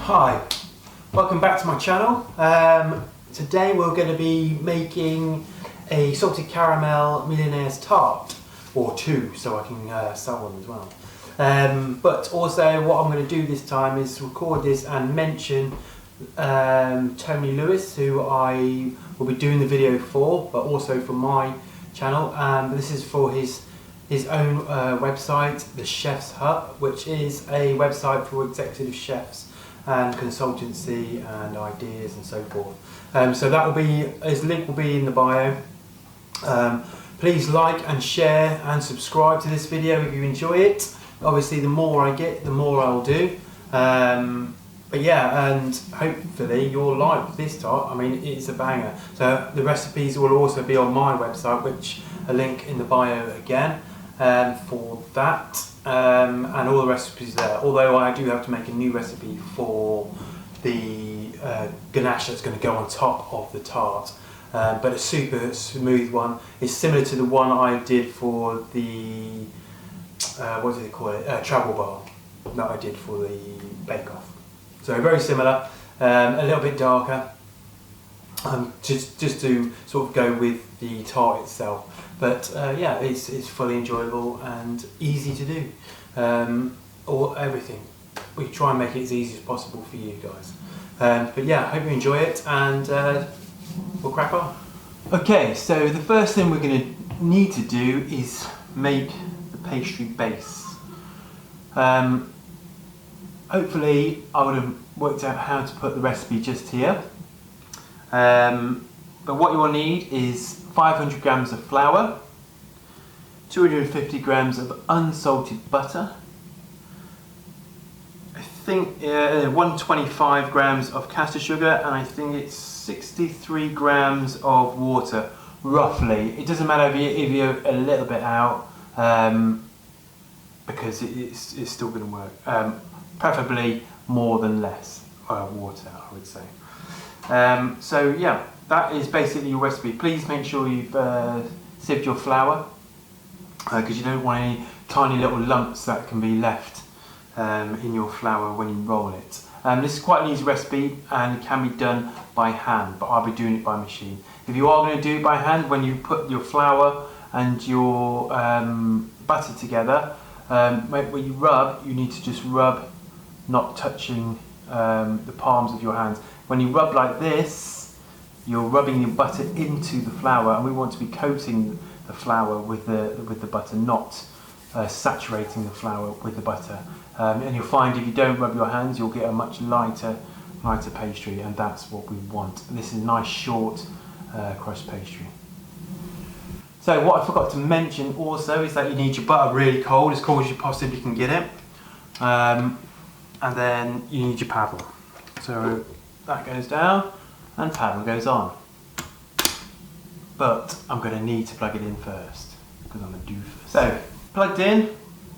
Hi, welcome back to my channel. Today we're going to be making a salted caramel Millionaires tart, or two, so I can sell them as well. But also what I'm going to do this time is record this and mention Tony Lewis, who I will be doing the video for, but also for my channel. This is for his own website, the Chef's Hub, which is a website for executive chefs and consultancy and ideas and so forth. So that will be, his link will be in the bio. Please like and share and subscribe to this video if you enjoy it. Obviously the more I get, the more I'll do. But yeah, and hopefully you'll like this tart. I mean, it's a banger. So the recipes will also be on my website, which a link in the bio again for that. And all the recipes there, although I do have to make a new recipe for the ganache that's going to go on top of the tart, but a super smooth one. It's similar to the one I did for the what do they call it, travel bar that I did for the bake off. So very similar, a little bit darker, just to sort of go with the tart itself. But yeah, it's fully enjoyable and easy to do. Or everything. We try and make it as easy as possible for you guys. But yeah, I hope you enjoy it, and we'll crack on. Okay, so the first thing we're going to need to do is make the pastry base. Hopefully I would have worked out how to put the recipe just here. But what you will need is 500 grams of flour, 250 grams of unsalted butter, I think 125 grams of caster sugar, and I think it's 63 grams of water, roughly. It doesn't matter if you're a little bit out, because it's still going to work. Preferably more than less water, I would say. So yeah, that is basically your recipe. Please make sure you've sieved your flour, because you don't want any tiny little lumps that can be left in your flour when you roll it. This is quite an easy recipe and it can be done by hand, but I'll be doing it by machine. If you are going to do it by hand, when you put your flour and your butter together, when you rub, you need to just rub, not touching the palms of your hands. When you rub like this, you're rubbing your butter into the flour, and we want to be coating the flour with the butter, not saturating the flour with the butter. And you'll find if you don't rub your hands, you'll get a much lighter pastry, and that's what we want. And this is a nice short crust pastry. So what I forgot to mention also is that you need your butter really cold, as cold as you possibly can get it. And then you need your paddle. So that goes down and paddle goes on. But I'm going to need to plug it in first, because I'm a doofus. So, plugged in,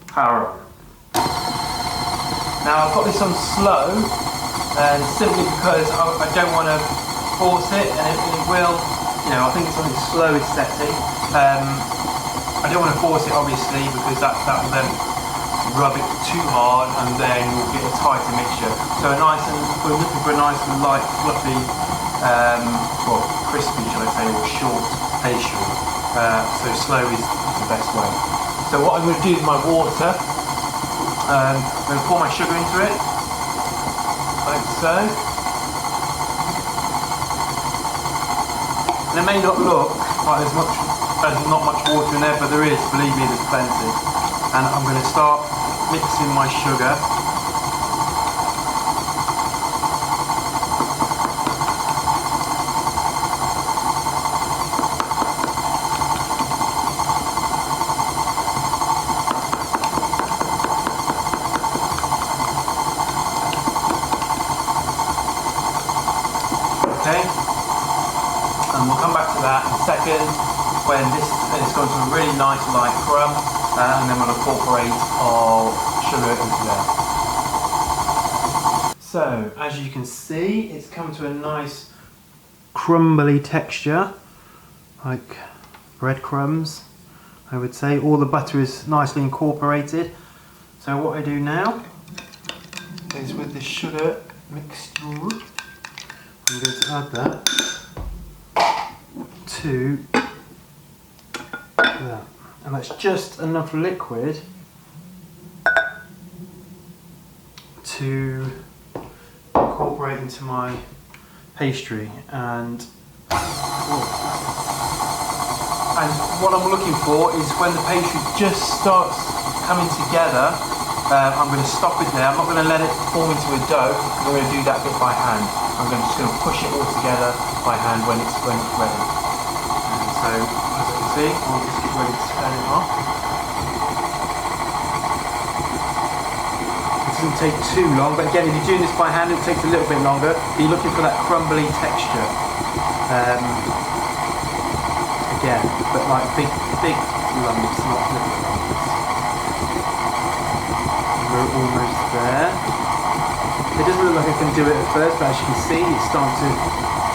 power on. Now I've got this on slow, and simply because I don't want to force it, and it will, you know, I think it's on the slowest setting. I don't want to force it obviously, because that will then rub it too hard, and then you'll get a tighter mixture. So we're looking for a nice and light, fluffy, well, crispy, shall I say, or short pastry. So slow is the best way. So what I'm going to do with my water, I'm going to pour my sugar into it, like so. And it may not look like there's not much water in there, but there is, believe me, there's plenty. And I'm going to start mixing my sugar. Okay, and we'll come back to that in a second when this has gone to a really nice light crumb, and then we'll incorporate our sugar into there. So as you can see, it's come to a nice crumbly texture, like breadcrumbs, I would say. All the butter is nicely incorporated. So what I do now is, with the sugar mixture. I'm going to add that to that. And that's just enough liquid to incorporate into my pastry. And what I'm looking for is when the pastry just starts coming together, I'm going to stop it there. I'm not going to let it form into a dough. I'm going to do that bit by hand. Just going to push it all together by hand when it's ready. And so, as you can see, I'll just get ready to turn it off. It doesn't take too long, but again, if you're doing this by hand, it takes a little bit longer. You're looking for that crumbly texture. Again, but like big lumps, not little lumps. We're almost there. It doesn't look like I can do it at first, but as you can see, it's starting to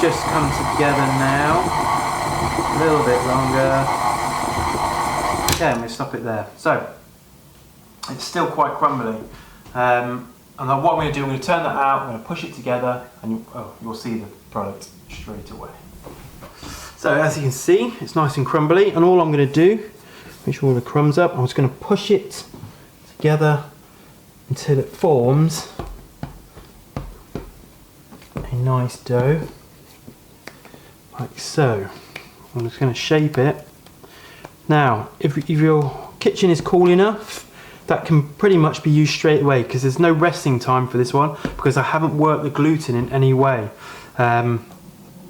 just come together now. A little bit longer. Okay, I'm going to stop it there. So, it's still quite crumbly. And what I'm going to do, I'm going to turn that out, I'm going to push it together, and you'll see the product straight away. So as you can see, it's nice and crumbly, and all I'm going to do, make sure all the crumbs up, I'm just going to push it together until it forms a nice dough, like so. I'm just going to shape it. Now, if your kitchen is cool enough, that can pretty much be used straight away, because there's no resting time for this one, because I haven't worked the gluten in any way.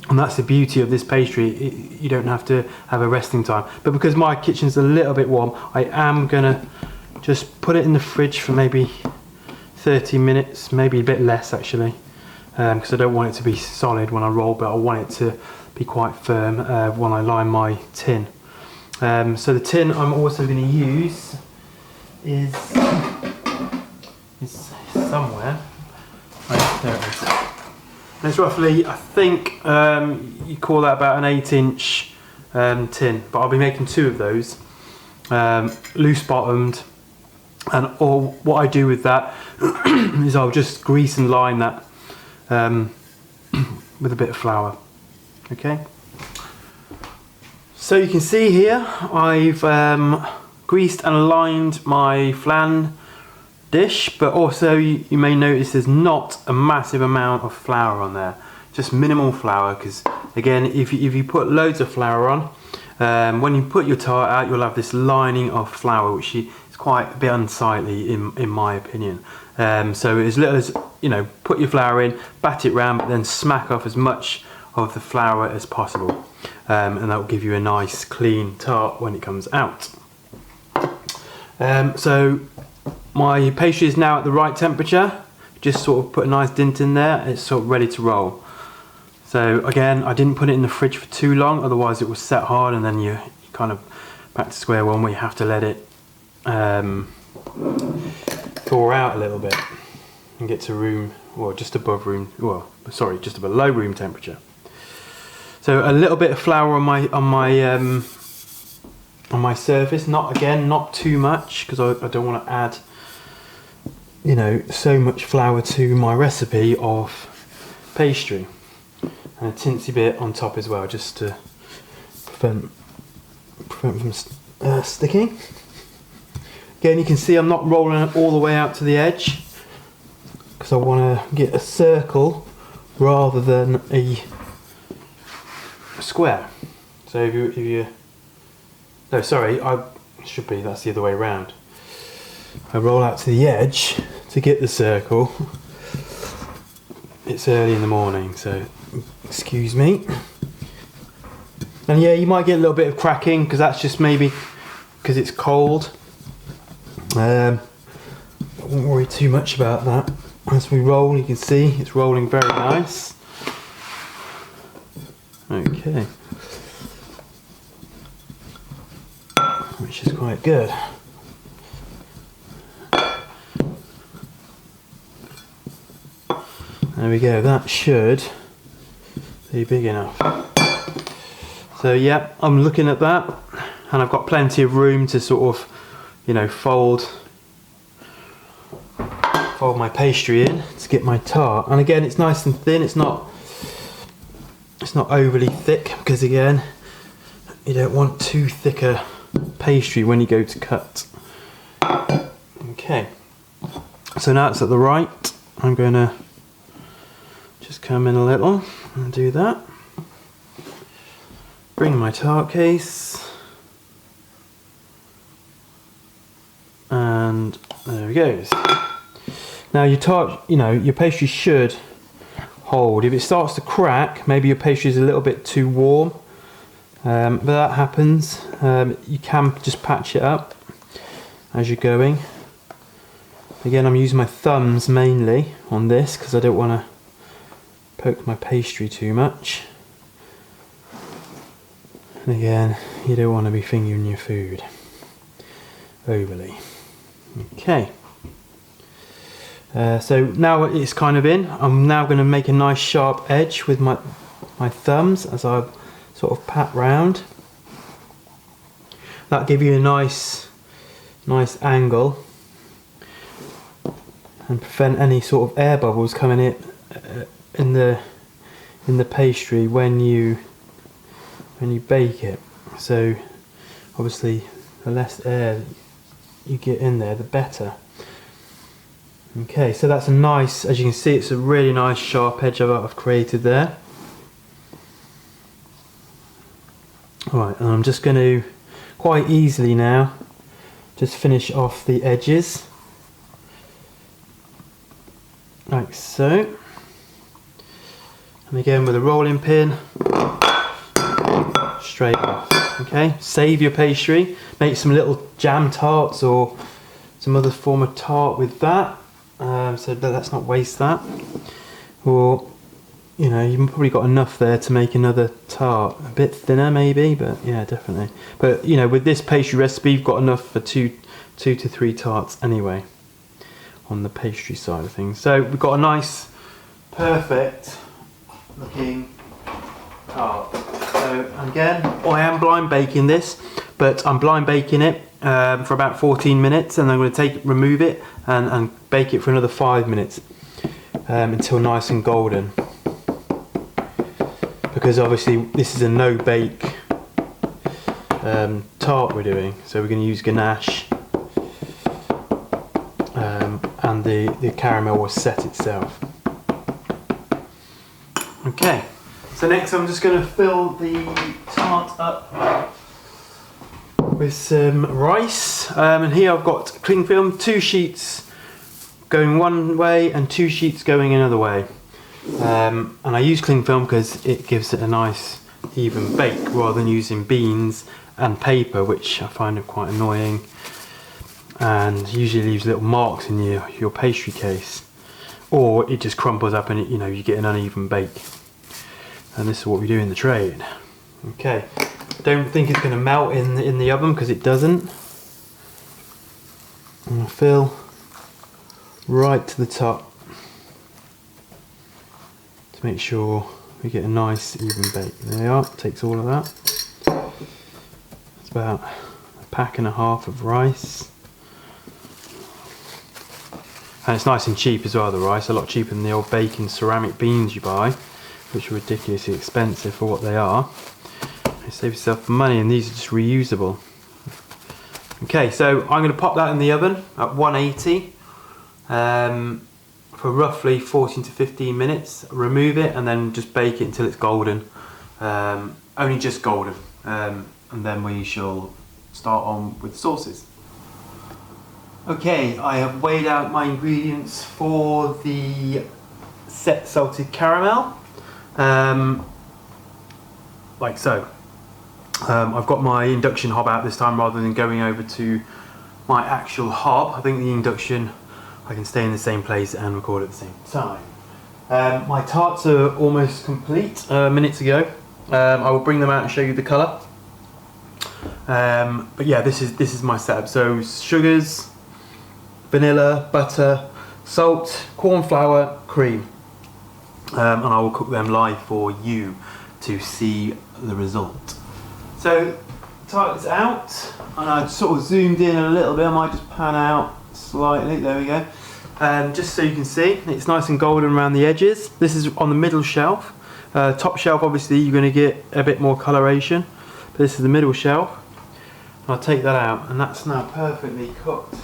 And that's the beauty of this pastry, you don't have to have a resting time. But because my kitchen's a little bit warm, I am gonna just put it in the fridge for maybe 30 minutes, maybe a bit less actually, because I don't want it to be solid when I roll, but I want it to be quite firm when I line my tin. So the tin I'm also gonna use is somewhere. Right, there it is. It's roughly, I think you call that about an 8-inch tin, but I'll be making 2 of those, loose bottomed, and what I do with that is I'll just grease and line that with a bit of flour. Okay. So you can see here I've greased and lined my flan dish, but also you may notice there's not a massive amount of flour on there, just minimal flour, because again, if you put loads of flour on, when you put your tart out, you'll have this lining of flour, which is quite a bit unsightly in my opinion. So as little as, put your flour in, bat it round, but then smack off as much of the flour as possible, and that will give you a nice clean tart when it comes out. So my pastry is now at the right temperature. Just sort of put a nice dint in there. It's sort of ready to roll. So again, I didn't put it in the fridge for too long, otherwise it will set hard, and then you're kind of back to square one, where you have to let it thaw out a little bit and get to room, well, just above room, well, sorry, just below room temperature. So a little bit of flour on my surface, not too much, because I don't want to add so much flour to my recipe of pastry, and a tinsy bit on top as well, just to prevent from sticking. Again, you can see I'm not rolling it all the way out to the edge, because I want to get a circle rather than a square. So if you no, sorry, that's the other way around. I roll out to the edge to get the circle. It's early in the morning, so excuse me. And yeah, you might get a little bit of cracking, because that's just maybe because it's cold. I won't worry too much about that. As we roll, you can see it's rolling very nice. Okay. Which is quite good. There we go, that should be big enough. So yeah, I'm looking at that, and I've got plenty of room to sort of, fold fold my pastry in to get my tart. And again, it's nice and thin. It's not overly thick, because again, you don't want too thick a pastry when you go to cut. Okay, so now it's at the right. I'm going to just come in a little and do that. Bring my tart case, and there it goes. Now your tart, your pastry should hold. If it starts to crack, maybe your pastry is a little bit too warm, but that happens. You can just patch it up as you're going. Again, I'm using my thumbs mainly on this because I don't want to poke my pastry too much. And again, you don't want to be fingering your food overly. Okay. So now it's kind of in. I'm now going to make a nice sharp edge with my thumbs as I sort of pat round. That'll give you a nice angle and prevent any sort of air bubbles coming in the pastry when you bake it. So obviously the less air you get in there, the better. Okay, so that's a nice, as you can see, it's a really nice sharp edge I've created there. Alright, and I'm just going to quite easily now just finish off the edges like so, and again with a rolling pin straight off. Okay, save your pastry, make some little jam tarts or some other form of tart with that, so let's not waste that. Or you've probably got enough there to make another tart, a bit thinner maybe, but yeah, definitely. But with this pastry recipe, you've got enough for two to three tarts anyway on the pastry side of things. So we've got a nice, perfect looking tart. So again, I am blind baking this, but I'm blind baking it for about 14 minutes, and I'm going to remove it and bake it for another 5 minutes until nice and golden. Because obviously this is a no bake tart we're doing, so we're going to use ganache, and the caramel will set itself. Okay, so next I'm just going to fill the tart up with some rice, and here I've got cling film, 2 sheets going one way and 2 sheets going another way. And I use cling film because it gives it a nice even bake rather than using beans and paper, which I find it quite annoying and usually leaves little marks in your pastry case, or it just crumples up and you get an uneven bake. And this is what we do in the trade. Okay, don't think it's going to melt in the oven, because it doesn't. I'm going to fill right to the top to make sure we get a nice even bake. There we are, takes all of that. It's about a pack and a half of rice. And it's nice and cheap as well, the rice, a lot cheaper than the old baking ceramic beans you buy, which are ridiculously expensive for what they are. You save yourself money, and these are just reusable. Okay, so I'm going to pop that in the oven at 180 for roughly 14 to 15 minutes. Remove it and then just bake it until it's golden, only just golden, and then we shall start on with the sauces. Okay, I have weighed out my ingredients for the set salted caramel, like so. I've got my induction hob out this time rather than going over to my actual hob. I think the induction, I can stay in the same place and record at the same time. My tarts are almost complete minutes ago. I will bring them out and show you the colour. But yeah, this is my setup. So sugars, vanilla, butter, salt, corn flour, cream, and I will cook them live for you to see the result. So tart is out, and I sort of zoomed in a little bit. I might just pan out slightly. There we go. just so you can see, it's nice and golden around the edges. This is on the middle shelf. Top shelf, obviously, you're going to get a bit more coloration. But this is the middle shelf. I'll take that out, and that's now perfectly cooked.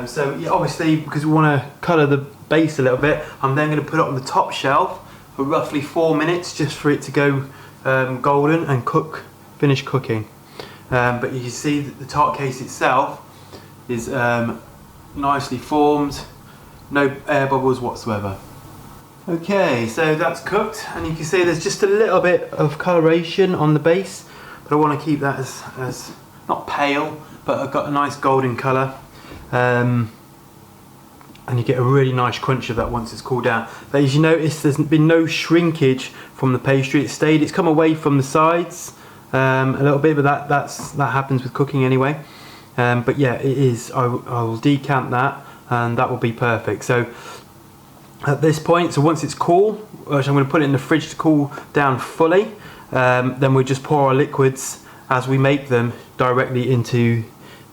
So yeah, obviously, because we want to colour the base a little bit, I'm then going to put it on the top shelf for roughly 4 minutes, just for it to go golden and finish cooking. But you can see that the tart case itself is nicely formed, no air bubbles whatsoever. Okay, so that's cooked, and you can see there's just a little bit of coloration on the base, but I want to keep that as not pale, but I've got a nice golden colour, and you get a really nice crunch of that once it's cooled down. But as you notice, there's been no shrinkage from the pastry. It's come away from the sides a little bit, but that happens with cooking anyway. But yeah, it is. I will decant that, and that will be perfect. So at this point, so once it's cool, which I'm going to put it in the fridge to cool down fully, then we'll just pour our liquids as we make them directly into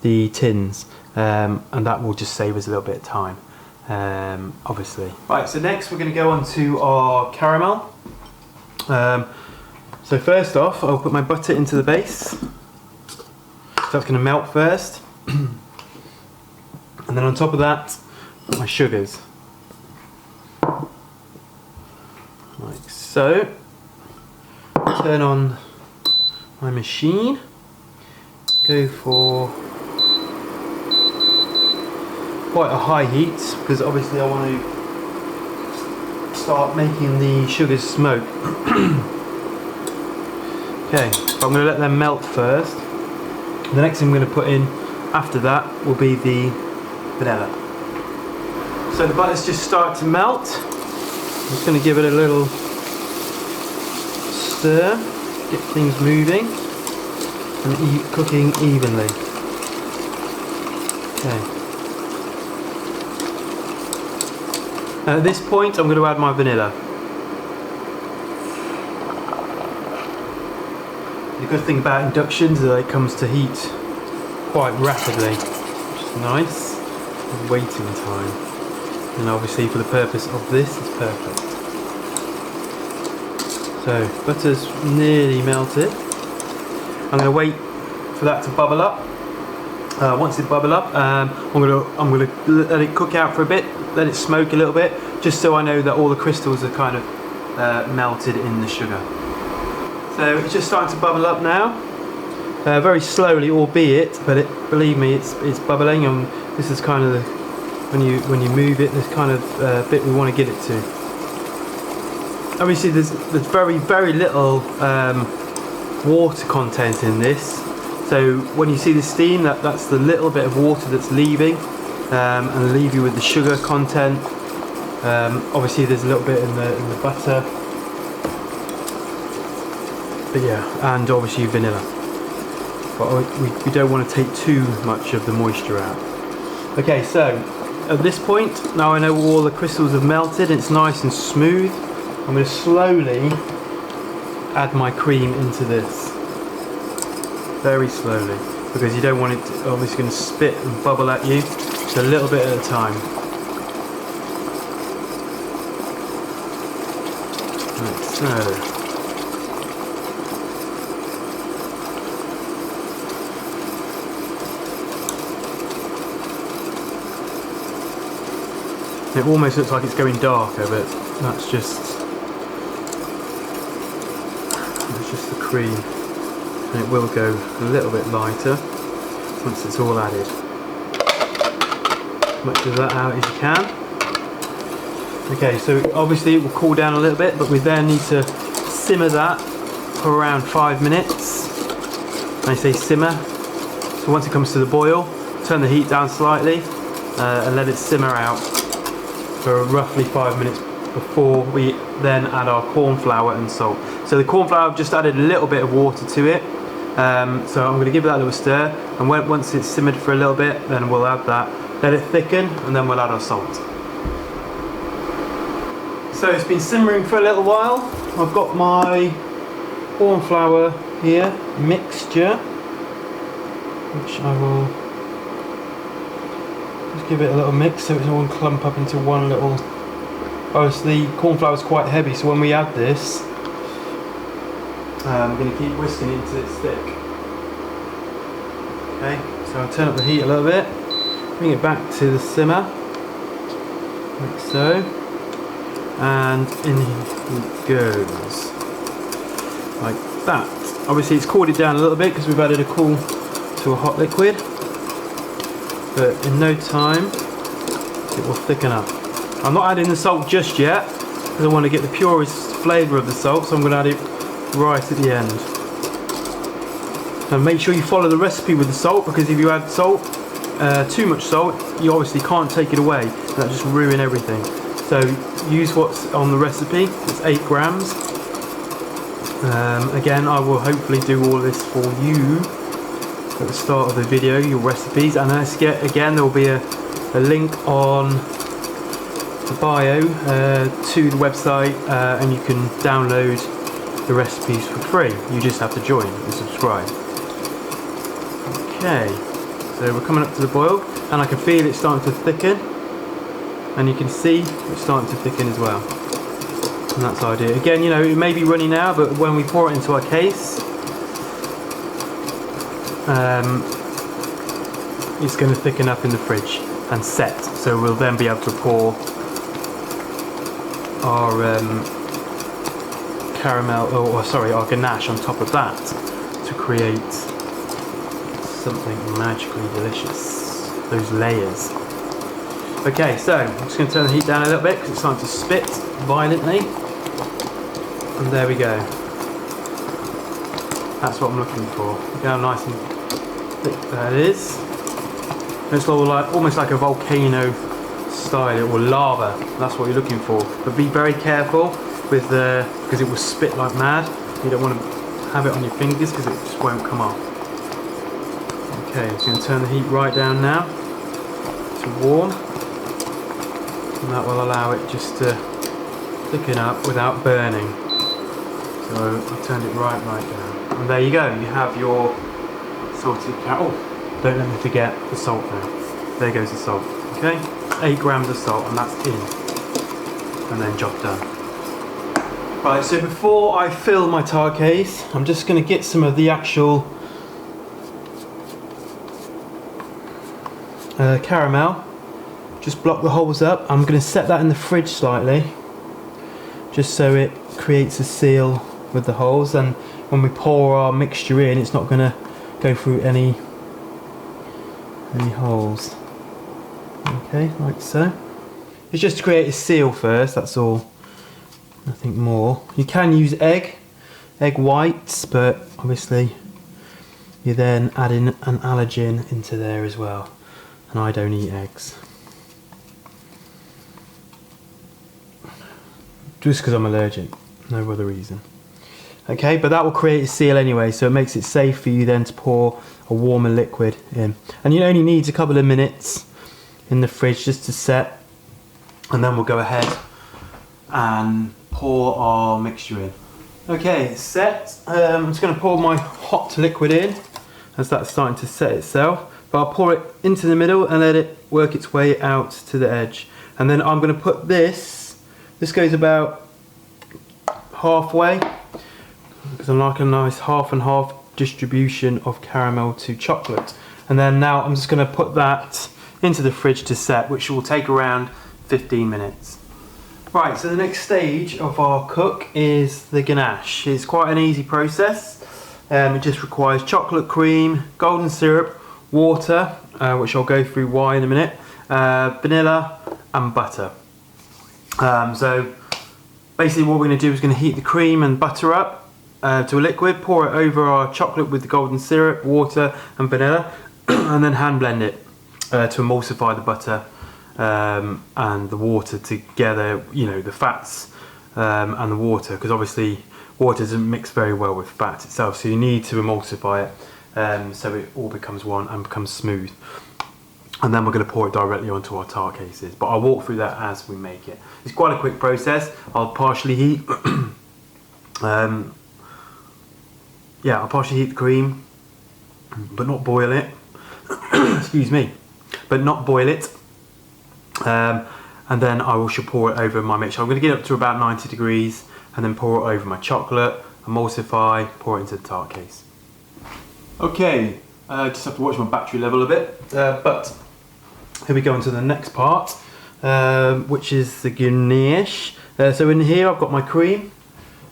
the tins, and that will just save us a little bit of time, obviously. Right, so next we're going to go on to our caramel. So first off, I'll put my butter into the base. So that's going to melt first, and then on top of that, my sugars. Like so. Turn on my machine. Go for quite a high heat, because obviously I want to start making the sugars smoke. Okay, so I'm going to let them melt first. The next thing I'm going to put in after that will be the vanilla. So the butter's just started to melt. I'm just going to give it a little stir, get things moving and cooking evenly. Okay. At this point, I'm going to add my vanilla. The good thing about induction is that it comes to heat quite rapidly, which is nice. And waiting time, and obviously for the purpose of this, it's perfect. So butter's nearly melted. I'm going to wait for that to bubble up. Once it bubbles up, I'm going to let it cook out for a bit, let it smoke a little bit, just so I know that all the crystals are kind of melted in the sugar. So it's just starting to bubble up now, very slowly, albeit, but believe me, it's bubbling, and this is kind of the, when you move it, this kind of bit we want to get it to. Obviously, there's very little water content in this. So when you see the steam, that's the little bit of water that's leaving, and leave you with the sugar content. Obviously, there's a little bit in the butter. But yeah, and obviously vanilla. But we don't want to take too much of the moisture out. Okay, so at this point, now I know all the crystals have melted, it's nice and smooth. I'm going to slowly add my cream into this. Very slowly, because you don't want it to, obviously going to spit and bubble at you. So a little bit at a time. Like so. It almost looks like it's going darker, but that's just the cream, and it will go a little bit lighter once it's all added. As much of that out as you can. Okay, so obviously it will cool down a little bit, but we then need to simmer that for around 5 minutes. When I say simmer, so once it comes to the boil, turn the heat down slightly and let it simmer out for roughly 5 minutes before we then add our corn flour and salt. So the corn flour, I've just added a little bit of water to it, so I'm going to give that a little stir, and once it's simmered for a little bit, then we'll add that, let it thicken, and then we'll add our salt. So it's been simmering for a little while. I've got my corn flour here mixture, which I will just give it a little mix so it doesn't all clump up into one little. Obviously, corn flour is quite heavy, so when we add this, we're going to keep whisking it until it's thick. Okay, so I'll turn up the heat a little bit, bring it back to the simmer, like so, and in it goes, like that. Obviously, it's cooled it down a little bit because we've added a cool to a hot liquid, but in no time it will thicken up. I'm not adding the salt just yet because I want to get the purest flavour of the salt, so I'm going to add it right at the end. And make sure you follow the recipe with the salt, because if you add salt, too much salt, you obviously can't take it away. That'll just ruin everything. So use what's on the recipe. It's 8 grams. Again, I will hopefully do all this for you at the start of the video, your recipes. And again, there will be a link on the bio to the website, and you can download the recipes for free. You just have to join and subscribe. Okay, so we're coming up to the boil, and I can feel it starting to thicken, and you can see it's starting to thicken as well. And that's the idea. Again, you know, it may be runny now, but when we pour it into our case, it's going to thicken up in the fridge and set. So we'll then be able to pour our our ganache on top of that to create something magically delicious. Those layers. Okay, so I'm just going to turn the heat down a little bit because it's starting to spit violently. And there we go. That's what I'm looking for. Look how nice and thick that is. It's all like, almost like a volcano style, or lava. That's what you're looking for. But be very careful with because it will spit like mad. You don't want to have it on your fingers because it just won't come off. Okay, so I'm going to turn the heat right down now to warm, and that will allow it just to thicken up without burning. So I've turned it right down, and there you go. You have your salted caramel. Oh, don't let me forget the salt now. There goes the salt. Okay, 8 grams of salt, and that's in, and then job done. Right, so before I fill my tart case, I'm just going to get some of the actual caramel. Just block the holes up. I'm going to set that in the fridge slightly, just so it creates a seal with the holes, and when we pour our mixture in, it's not going to go through any holes. Okay, like so. It's just to create a seal first, that's all. Nothing more. You can use egg whites, but obviously you're then adding an allergen into there as well, and I don't eat eggs. Just because I'm allergic, no other reason. Okay, but that will create a seal anyway, so it makes it safe for you then to pour a warmer liquid in. And you only need a couple of minutes in the fridge just to set, and then we'll go ahead and pour our mixture in. Okay, it's set. I'm just going to pour my hot liquid in as that's starting to set itself, but I'll pour it into the middle and let it work its way out to the edge. And then I'm going to put this goes about halfway, because I like a nice half and half distribution of caramel to chocolate. And then now I'm just going to put that into the fridge to set, which will take around 15 minutes. Right, so the next stage of our cook is the ganache. It's quite an easy process. It just requires chocolate cream, golden syrup, water, which I'll go through why in a minute, vanilla and butter. So basically what we're going to do is going to heat the cream and butter up to a liquid, pour it over our chocolate with the golden syrup, water and vanilla, and then hand blend it to emulsify the butter and the water together, you know, the fats and the water, because obviously water doesn't mix very well with fat itself, so you need to emulsify it so it all becomes one and becomes smooth. And then we're going to pour it directly onto our tart cases, but I'll walk through that as we make it. It's quite a quick process. I'll partially heat yeah, I'll partially heat the cream, but not boil it. Excuse me, but not boil it. And then I should pour it over my mixture. I'm going to get it up to about 90 degrees and then pour it over my chocolate, emulsify, pour it into the tart case. Okay, just have to watch my battery level a bit, but here we go into the next part, which is the ganache. So in here I've got my cream.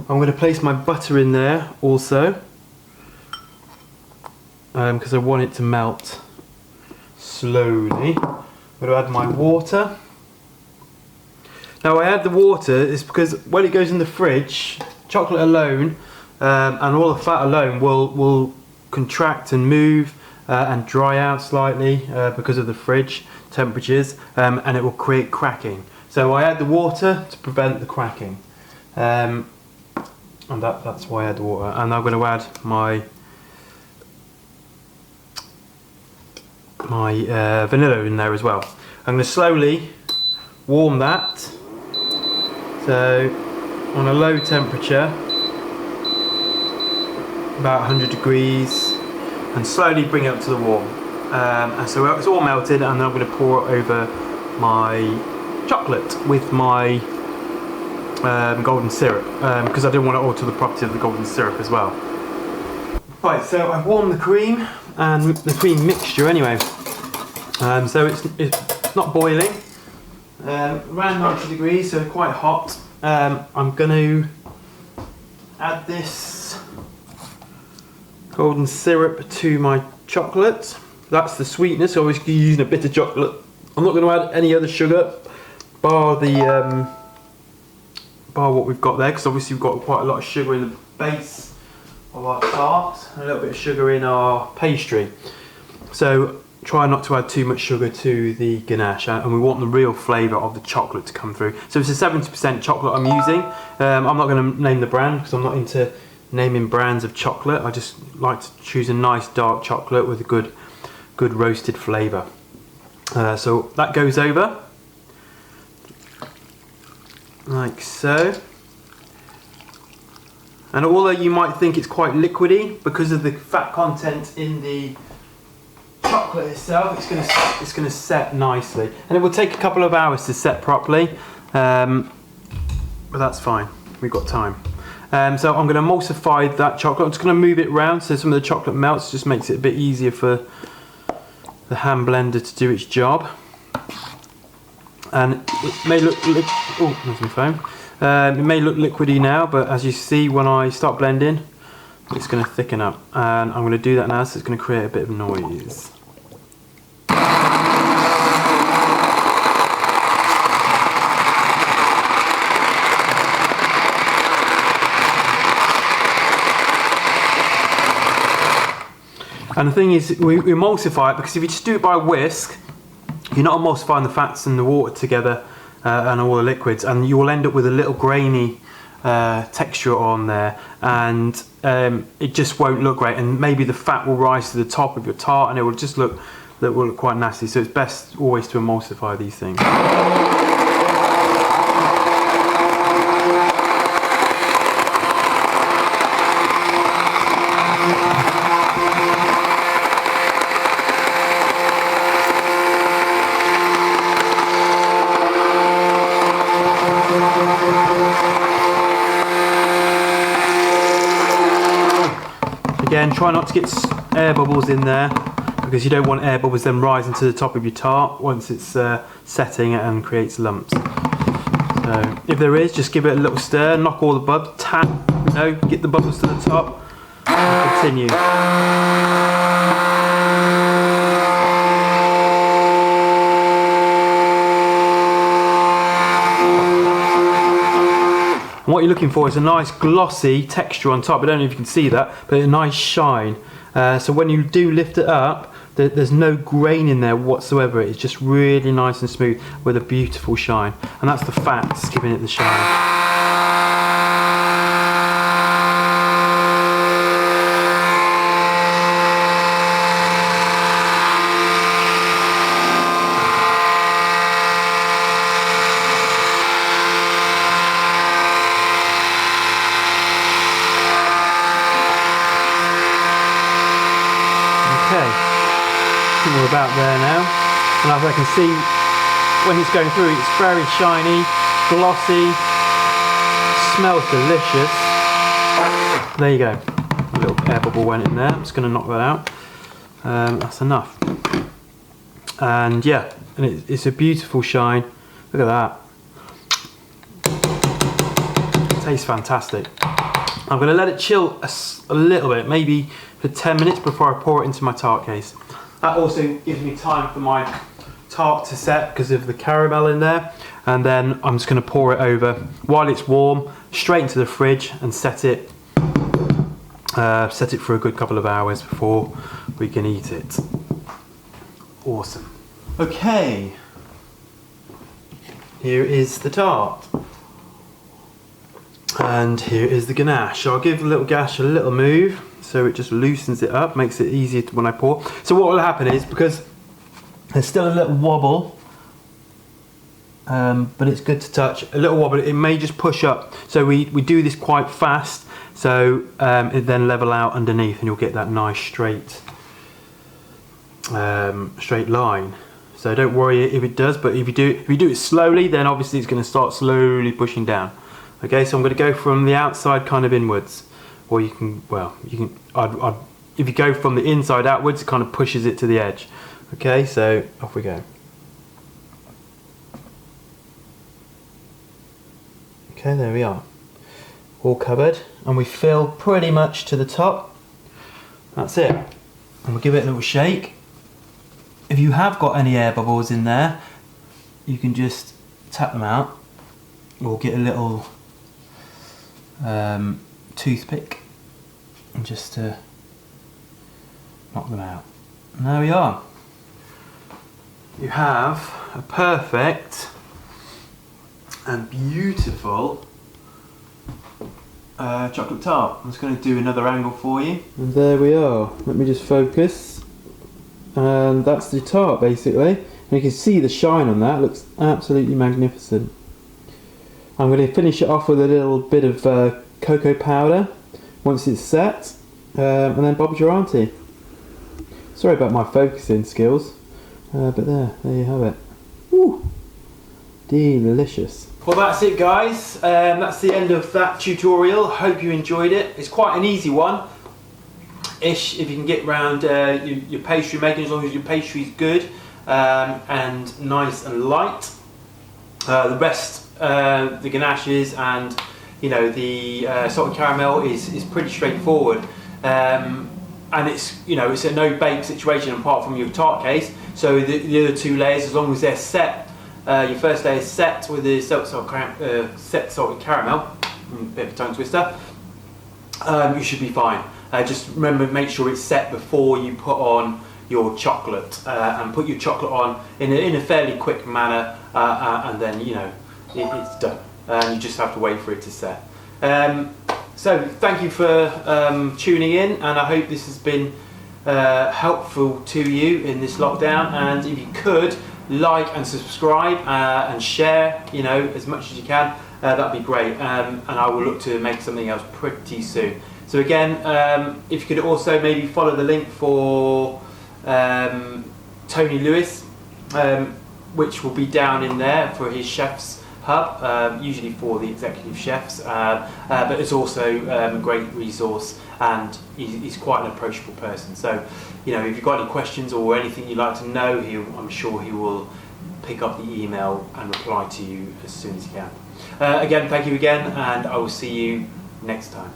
I'm going to place my butter in there also, because I want it to melt slowly. I'm going to add my water. Now I add the water is because when it goes in the fridge, chocolate alone and all the fat alone will contract and move and dry out slightly because of the fridge temperatures, and it will create cracking. So I add the water to prevent the cracking, and that's why I add the water. And I'm going to add my vanilla in there as well. I'm going to slowly warm that, so on a low temperature, about 100 degrees, and slowly bring it up to the warm. And so it's all melted, and then I'm going to pour it over my chocolate with my golden syrup, because I don't want to alter the property of the golden syrup as well. Right, so I've warmed the cream and the cream mixture anyway. So it's not boiling, around 90 degrees, so quite hot. I'm going to add this golden syrup to my chocolate. That's the sweetness, so obviously using a bit of chocolate. I'm not going to add any other sugar, bar what we've got there, because obviously we've got quite a lot of sugar in the base of our tart, and a little bit of sugar in our pastry. So try not to add too much sugar to the ganache, and we want the real flavour of the chocolate to come through. So it's a 70% chocolate I'm using. I'm not going to name the brand because I'm not into naming brands of chocolate. I just like to choose a nice dark chocolate with a good roasted flavour. So that goes over like so. And although you might think it's quite liquidy because of the fat content in the chocolate itself, it's going to set nicely, and it will take a couple of hours to set properly, but that's fine, we've got time. So I'm going to emulsify that chocolate. I'm just going to move it around so some of the chocolate melts, just makes it a bit easier for the hand blender to do its job. And it may look oh, there's my phone. It may look liquidy now, but as you see when I start blending, it's going to thicken up, and I'm going to do that now, so it's going to create a bit of noise. And the thing is, we emulsify it because if you just do it by a whisk, you're not emulsifying the fats and the water together and all the liquids, and you will end up with a little grainy texture on there, and it just won't look great, and maybe the fat will rise to the top of your tart and it will just look quite nasty. So it's best always to emulsify these things. Again, try not to get air bubbles in there, because you don't want air bubbles then rising to the top of your tart once it's setting and creates lumps. So if there is, just give it a little stir, knock all the bubbles, tap, get the bubbles to the top, and continue. And what you're looking for is a nice glossy texture on top. I don't know if you can see that, but a nice shine. So when you do lift it up, there's no grain in there whatsoever. It's just really nice and smooth with a beautiful shine. And that's the fats giving it the shine. Okay, I think we're about there now, and as I can see, when it's going through, it's very shiny, glossy, smells delicious. There you go. A little air bubble went in there. I'm just going to knock that out. That's enough. And yeah, and it's a beautiful shine. Look at that. It tastes fantastic. I'm going to let it chill a little bit, maybe for 10 minutes before I pour it into my tart case. That also gives me time for my tart to set because of the caramel in there. And then I'm just going to pour it over while it's warm, straight into the fridge and set it for a good couple of hours before we can eat it. Awesome. Okay, here is the tart. And here is the ganache. I'll give the little ganache a little move so it just loosens it up, makes it easier when I pour. So what will happen is, because there's still a little wobble, but it's good to touch, a little wobble, it may just push up. So we do this quite fast, so it then level out underneath and you'll get that nice straight line. So don't worry if it does, but if you do it slowly, then obviously it's going to start slowly pushing down. Okay, so I'm going to go from the outside kind of inwards, or you can, if you go from the inside outwards, it kind of pushes it to the edge. Okay, so off we go. Okay, there we are. All covered, and we fill pretty much to the top. That's it. And we'll give it a little shake. If you have got any air bubbles in there, you can just tap them out, or get a little toothpick and just to knock them out. And there we are. You have a perfect and beautiful chocolate tart. I'm just going to do another angle for you. And there we are. Let me just focus. And that's the tart basically. And you can see the shine on that. It looks absolutely magnificent. I'm going to finish it off with a little bit of cocoa powder once it's set, and then Bob's your auntie. Sorry about my focusing skills, but there you have it. Woo! Delicious. Well, that's it, guys. That's the end of that tutorial. Hope you enjoyed it. It's quite an easy one. If you can get round your pastry making, as long as your pastry's good and nice and light. The rest, the ganaches and the salted caramel is pretty straightforward, and it's a no bake situation apart from your tart case. So the other two layers, as long as they're set, your first layer is set with the salted caramel, a bit of a tongue twister, you should be fine. Just remember, make sure it's set before you put on your chocolate, and put your chocolate on in a fairly quick manner, and then it's done. You just have to wait for it to set. So thank you for tuning in, and I hope this has been helpful to you in this lockdown. And if you could like and subscribe and share, as much as you can, that'd be great. And I will look to make something else pretty soon. So again, if you could also maybe follow the link for Tony Lewis, which will be down in there for his chef's hub, usually for the executive chefs, but it's also a great resource, and he's quite an approachable person. So, if you've got any questions or anything you'd like to know, I'm sure he will pick up the email and reply to you as soon as he can. Again, thank you again, and I will see you next time.